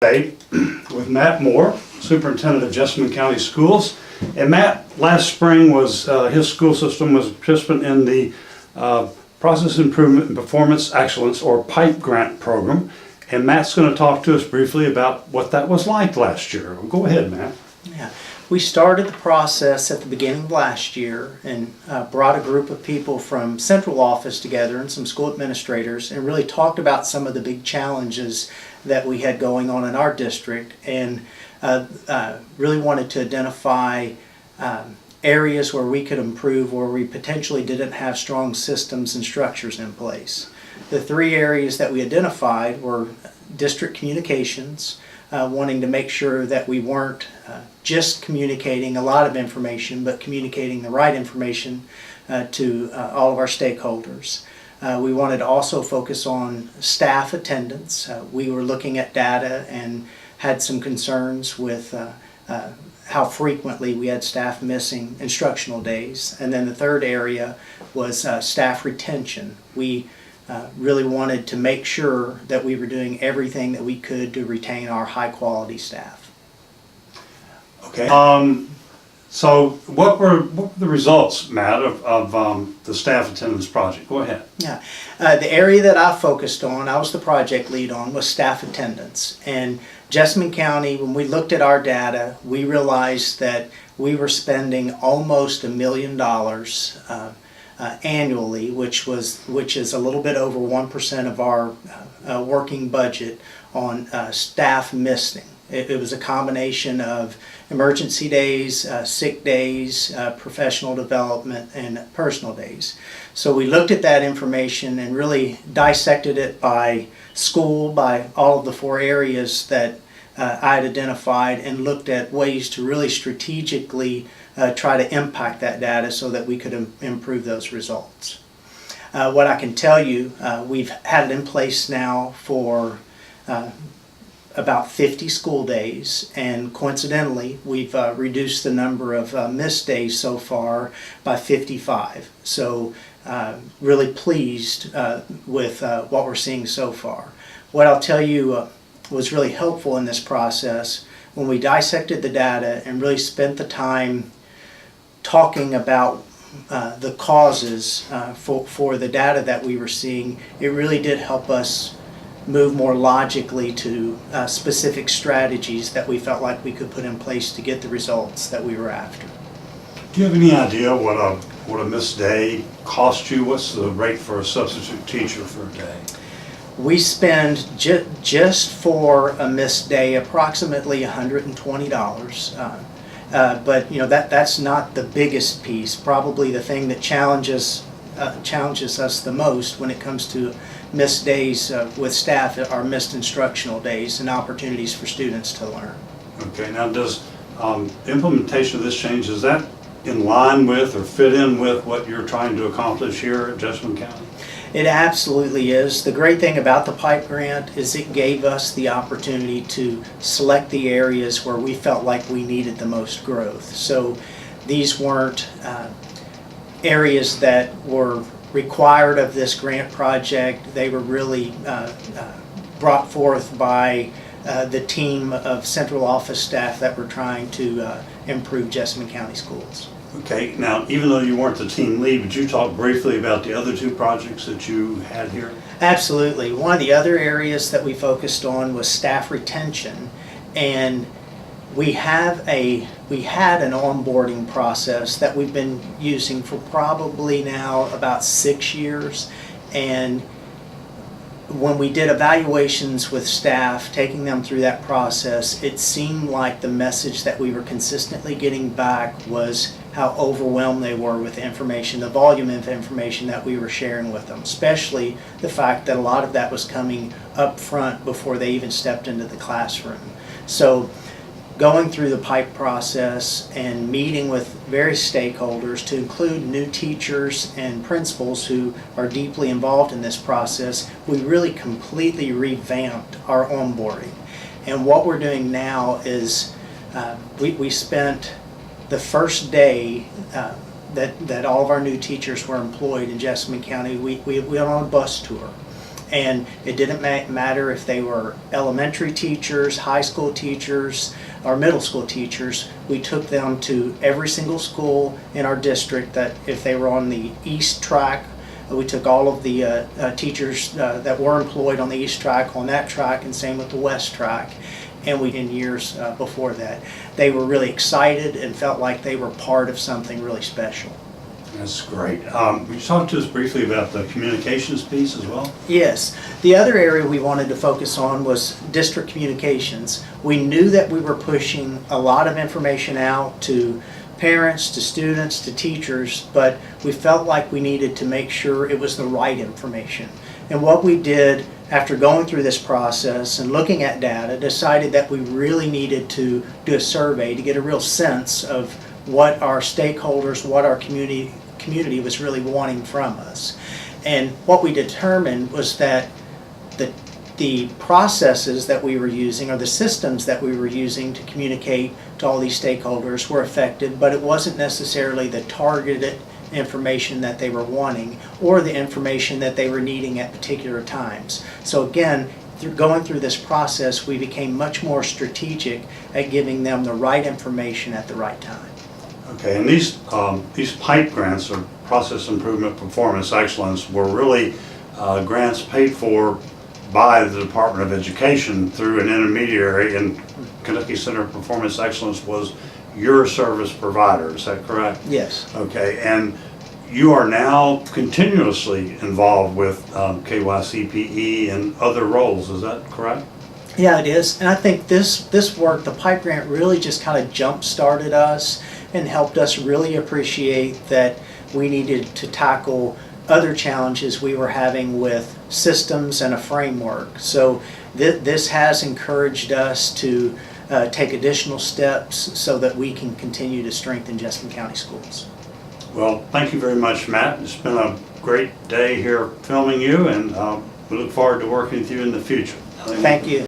Today with Matt Moore, Superintendent of Jessamine County Schools. And Matt, last spring his school system was a participant in the Process Improvement and Performance Excellence, or PIPE grant program. And Matt's going to talk to us briefly about what that was like last year. Go ahead, Matt. Yeah, we started the process at the beginning of last year and brought a group of people from central office together and some school administrators and really talked about some of the big challenges that we had going on in our district, and really wanted to identify areas where we could improve, where we potentially didn't have strong systems and structures in place. The three areas that we identified were district communications, wanting to make sure that we weren't just communicating a lot of information, but communicating the right information to all of our stakeholders. We wanted to also focus on staff attendance. We were looking at data and had some concerns with how frequently we had staff missing instructional days. And then the third area was staff retention. We really wanted to make sure that we were doing everything that we could to retain our high quality staff. Okay. So what were the results, Matt, of the staff attendance project? Go ahead. Yeah, the area that I focused on, I was the project lead on, was staff attendance. And Jessamine County, when we looked at our data, we realized that we were spending almost $1 million annually, which is a little bit over 1% of our working budget on staff missing. It was a combination of emergency days, sick days, professional development, and personal days. So we looked at that information and really dissected it by school, by all of the four areas that I had identified, and looked at ways to really strategically try to impact that data so that we could improve those results. What I can tell you, we've had it in place now for about 50 school days, and coincidentally we've reduced the number of missed days so far by 55. So really pleased with what we're seeing so far. What I'll tell you was really helpful in this process, when we dissected the data and really spent the time talking about the causes for the data that we were seeing, it really did help us move more logically to specific strategies that we felt like we could put in place to get the results that we were after. Do you have any idea what a missed day cost you? What's the rate for a substitute teacher for a day? We spend just for a missed day approximately $120. But you know, that's not the biggest piece. Probably the thing that challenges us the most when it comes to missed days with staff are missed instructional days and opportunities for students to learn. Okay, now does implementation of this change, is that in line with or fit in with what you're trying to accomplish here at Jessamine County? It absolutely is. The great thing about the PIPE grant is it gave us the opportunity to select the areas where we felt like we needed the most growth. So these weren't areas that were required of this grant project. They were really brought forth by the team of central office staff that were trying to improve Jessamine County Schools. Okay, now even though you weren't the team lead, would you talk briefly about the other two projects that you had here? Absolutely. One of the other areas that we focused on was staff retention, and we had an onboarding process that we've been using for probably now about 6 years. And when we did evaluations with staff, taking them through that process, it seemed like the message that we were consistently getting back was how overwhelmed they were with information, the volume of information that we were sharing with them, especially the fact that a lot of that was coming up front before they even stepped into the classroom. So going through the PIPE process and meeting with various stakeholders, to include new teachers and principals who are deeply involved in this process, we really completely revamped our onboarding. And what we're doing now is we spent the first day that all of our new teachers were employed in Jessamine County, we went on a bus tour. And it didn't matter if they were elementary teachers, high school teachers, or middle school teachers. We took them to every single school in our district that if they were on the east track, we took all of the teachers that were employed on the east track on that track, and same with the west track. And in years before that, they were really excited and felt like they were part of something really special. That's great. Will you talk to us briefly about the communications piece as well? Yes. The other area we wanted to focus on was district communications. We knew that we were pushing a lot of information out to parents, to students, to teachers, but we felt like we needed to make sure it was the right information. And what we did after going through this process and looking at data, decided that we really needed to do a survey to get a real sense of what our stakeholders, what our community was really wanting from us. And what we determined was that the processes that we were using, or the systems that we were using to communicate to all these stakeholders, were effective, but it wasn't necessarily the targeted information that they were wanting or the information that they were needing at particular times. So again, going through this process, we became much more strategic at giving them the right information at the right time. Okay, and these PIPE grants, or Process Improvement Performance Excellence, were really grants paid for by the Department of Education through an intermediary, and Kentucky Center of Performance Excellence was your service provider, is that correct? Yes. Okay, and you are now continuously involved with KyCPE and other roles, is that correct? Yeah, it is. And I think this work, the PIPE grant, really just kind of jump-started us and helped us really appreciate that we needed to tackle other challenges we were having with systems and a framework. So this has encouraged us to take additional steps so that we can continue to strengthen Jessamine County Schools. Well, thank you very much, Matt. It's been a great day here filming you, and we look forward to working with you in the future. Thank you.